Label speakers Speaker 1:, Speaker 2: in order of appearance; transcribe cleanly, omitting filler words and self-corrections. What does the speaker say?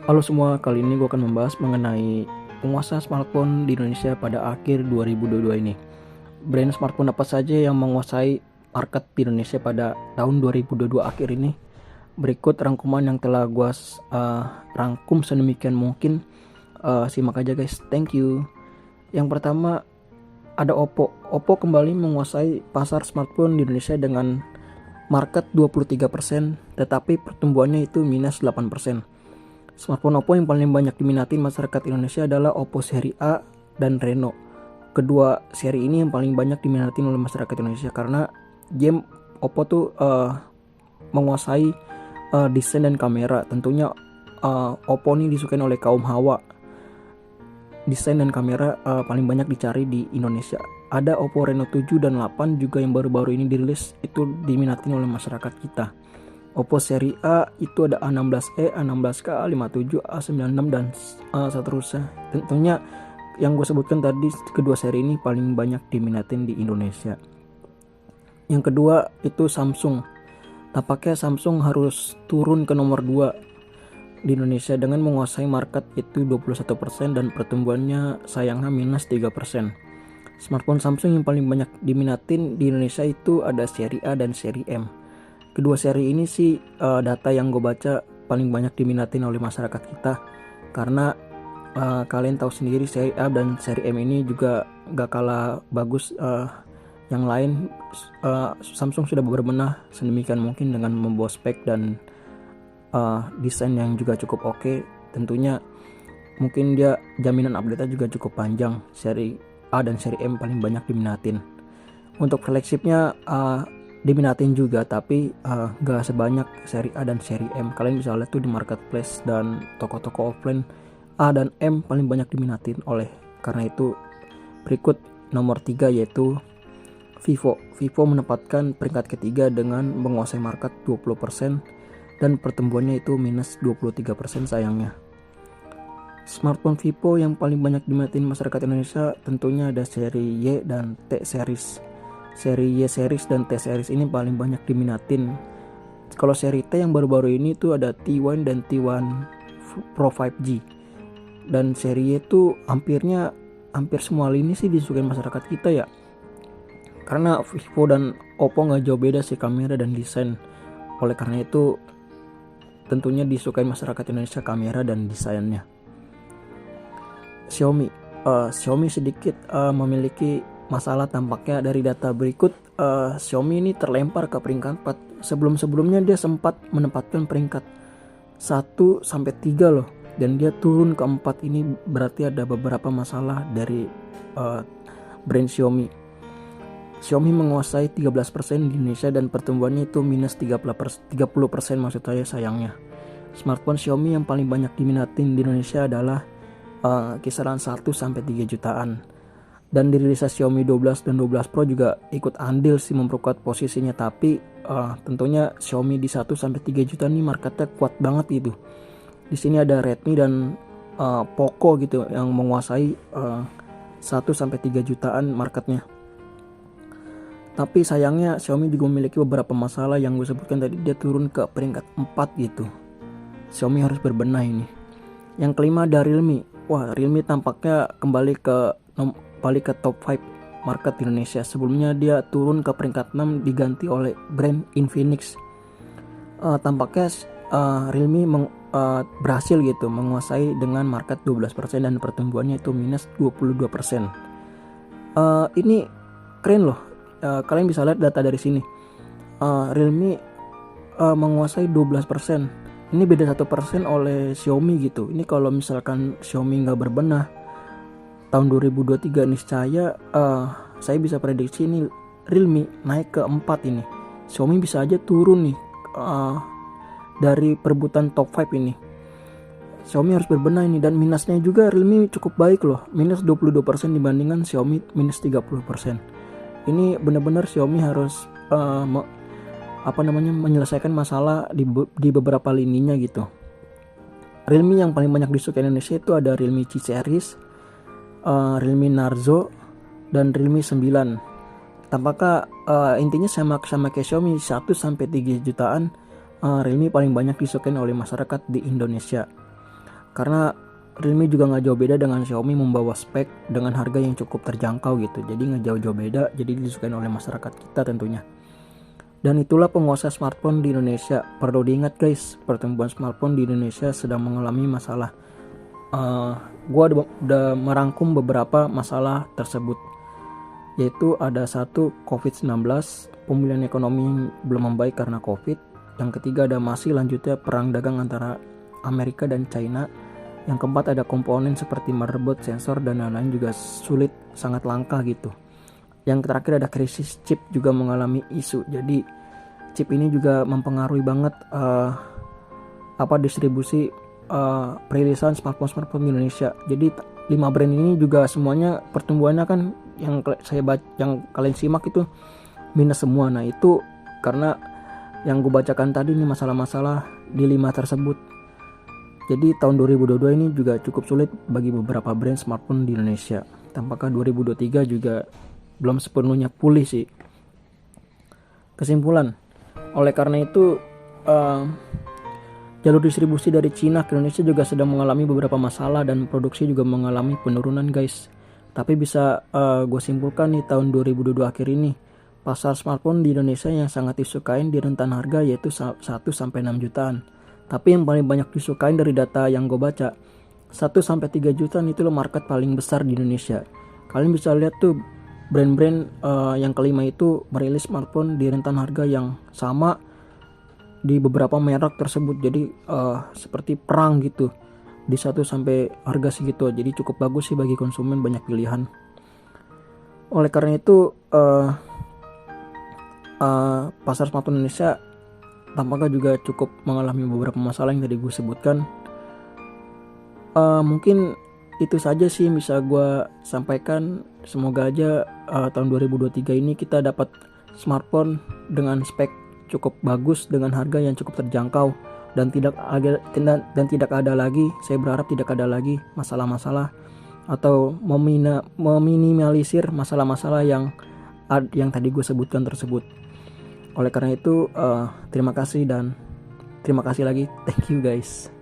Speaker 1: Halo semua, kali ini gue akan membahas mengenai penguasa smartphone di Indonesia pada akhir 2022 ini. Brand smartphone apa saja yang menguasai market di Indonesia pada tahun 2022 akhir ini? Berikut rangkuman yang telah gue rangkum sedemikian mungkin. Simak aja guys, thank you. Yang pertama ada Oppo. Oppo kembali menguasai pasar smartphone di Indonesia dengan market 23%, tetapi pertumbuhannya itu minus 8%. Smartphone Oppo yang paling banyak diminati masyarakat Indonesia adalah Oppo seri A dan Reno. Kedua seri ini yang paling banyak diminati oleh masyarakat Indonesia karena game Oppo tuh menguasai desain dan kamera. Tentunya Oppo ini disukai oleh kaum hawa. Desain dan kamera paling banyak dicari di Indonesia. Ada Oppo Reno 7 dan 8 juga yang baru-baru ini dirilis, itu diminati oleh masyarakat kita. Oppo seri A itu ada A16e, A16k, A57, A96 dan seterusnya. Tentunya yang gue sebutkan tadi, kedua seri ini paling banyak diminatin di Indonesia. Yang kedua itu Samsung. Tampaknya Samsung harus turun ke nomor 2 di Indonesia dengan menguasai market itu 21% dan pertumbuhannya sayangnya minus 3%. Smartphone Samsung yang paling banyak diminatin di Indonesia itu ada seri A dan seri M. Kedua seri ini sih data yang gue baca paling banyak diminatin oleh masyarakat kita karena kalian tahu sendiri seri A dan seri M ini juga gak kalah bagus yang lain. Samsung sudah berbenah sedemikian mungkin dengan membawa spek dan desain yang juga cukup oke. Tentunya mungkin dia jaminan update-nya juga cukup panjang. Seri A dan seri M paling banyak diminatin. Untuk flagshipnya diminatin juga, tapi gak sebanyak seri A dan seri M. Kalian bisa lihat tuh di marketplace dan toko-toko offline, A dan M paling banyak diminatin oleh. Karena itu berikut nomor 3 yaitu Vivo. Vivo menempatkan peringkat ketiga dengan menguasai market 20% dan pertumbuhannya itu minus 23% sayangnya. Smartphone Vivo yang paling banyak diminatin masyarakat Indonesia tentunya ada seri Y dan T series. Seri Y series dan T series ini paling banyak diminatin. Kalau seri T yang baru-baru ini tuh ada T1 dan T1 Pro 5G. Dan seri Y itu hampir semua lini sih disukai masyarakat kita ya. Karena Vivo dan Oppo gak jauh beda sih kamera dan desain. Oleh karena itu tentunya disukai masyarakat Indonesia kamera dan desainnya. Xiaomi sedikit memiliki masalah tampaknya. Dari data berikut, Xiaomi ini terlempar ke peringkat 4. Sebelum-sebelumnya dia sempat menempatkan peringkat 1 sampai 3 loh, dan dia turun ke 4. Ini berarti ada beberapa masalah dari brand Xiaomi. Xiaomi menguasai 13% di Indonesia dan pertumbuhannya itu minus 30% maksud saya sayangnya. Smartphone Xiaomi yang paling banyak diminatin di Indonesia adalah kisaran 1 sampai 3 jutaan. Dan dirilisnya Xiaomi 12 dan 12 Pro juga ikut andil sih memperkuat posisinya, tapi tentunya Xiaomi di 1 sampai 3 juta nih marketnya kuat banget gitu. Di sini ada Redmi dan Poco gitu yang menguasai 1 sampai 3 jutaan marketnya. Tapi sayangnya Xiaomi juga memiliki beberapa masalah yang gue sebutkan tadi, dia turun ke peringkat 4 gitu. Xiaomi harus berbenah ini. Yang kelima ada Realme. Wah, Realme tampaknya kembali ke top 5 market di Indonesia. Sebelumnya dia turun ke peringkat 6 diganti oleh brand Infinix. Tampaknya Realme berhasil gitu menguasai dengan market 12% dan pertumbuhannya itu minus 22%. Ini keren loh. Kalian bisa lihat data dari sini. Realme menguasai 12%. Ini beda 1% oleh Xiaomi gitu. Ini kalau misalkan Xiaomi nggak berbenah tahun 2023 niscaya saya bisa prediksi ini Realme naik ke 4 ini. Xiaomi bisa aja turun nih dari perebutan top 5 ini. Xiaomi harus berbenah ini, dan minusnya juga Realme cukup baik loh. Minus 22% dibandingkan Xiaomi minus 30%. Ini benar-benar Xiaomi harus menyelesaikan masalah di beberapa lininya gitu. Realme yang paling banyak disukai Indonesia itu ada Realme C series, Realme Narzo dan Realme 9. Tampaknya intinya sama kayak Xiaomi 1 sampai 3 jutaan. Realme paling banyak disukai oleh masyarakat di Indonesia. karena Realme juga nggak jauh beda dengan Xiaomi, membawa spek dengan harga yang cukup terjangkau gitu. Jadi nggak jauh-jauh beda, jadi disukai oleh masyarakat kita tentunya. Dan itulah penguasa smartphone di Indonesia. Perlu diingat guys, pertumbuhan smartphone di Indonesia sedang mengalami masalah. Gua udah merangkum beberapa masalah tersebut, yaitu ada satu, COVID-19, pemulihan ekonomi yang belum membaik karena COVID. Yang ketiga ada masih lanjutnya perang dagang antara Amerika dan China. Yang keempat ada komponen seperti motherboard, sensor, dan lain-lain juga sulit, sangat langka gitu. Yang terakhir ada krisis chip juga mengalami isu. Jadi chip ini juga mempengaruhi banget distribusi perilisan smartphone di Indonesia. Jadi 5 brand ini juga semuanya pertumbuhannya kan yang kalian simak itu minus semua. Nah itu karena yang gue bacakan tadi nih masalah-masalah di 5 tersebut. Jadi tahun 2022 ini juga cukup sulit bagi beberapa brand smartphone di Indonesia. Tampaknya 2023 juga belum sepenuhnya pulih sih. Kesimpulan, oleh karena itu jalur distribusi dari Cina ke Indonesia juga sedang mengalami beberapa masalah dan produksi juga mengalami penurunan guys. Tapi bisa gue simpulkan nih tahun 2022 akhir ini, pasar smartphone di Indonesia yang sangat disukain di rentan harga yaitu 1-6 jutaan. Tapi yang paling banyak disukain dari data yang gue baca, 1-3 jutaan itu market paling besar di Indonesia. Kalian bisa lihat tuh brand-brand yang kelima itu merilis smartphone di rentan harga yang sama di beberapa merek tersebut. Jadi seperti perang gitu di 1 sampai harga segitu. Jadi cukup bagus sih bagi konsumen, banyak pilihan. Oleh karena itu pasar smartphone Indonesia tampaknya juga cukup mengalami beberapa masalah yang tadi gue sebutkan. Mungkin itu saja sih yang bisa gue sampaikan. Semoga aja tahun 2023 ini kita dapat smartphone dengan spek cukup bagus dengan harga yang cukup terjangkau dan tidak ada lagi, saya berharap tidak ada lagi masalah-masalah atau meminimalisir masalah-masalah yang tadi gue sebutkan tersebut. Oleh karena itu terima kasih lagi, thank you guys.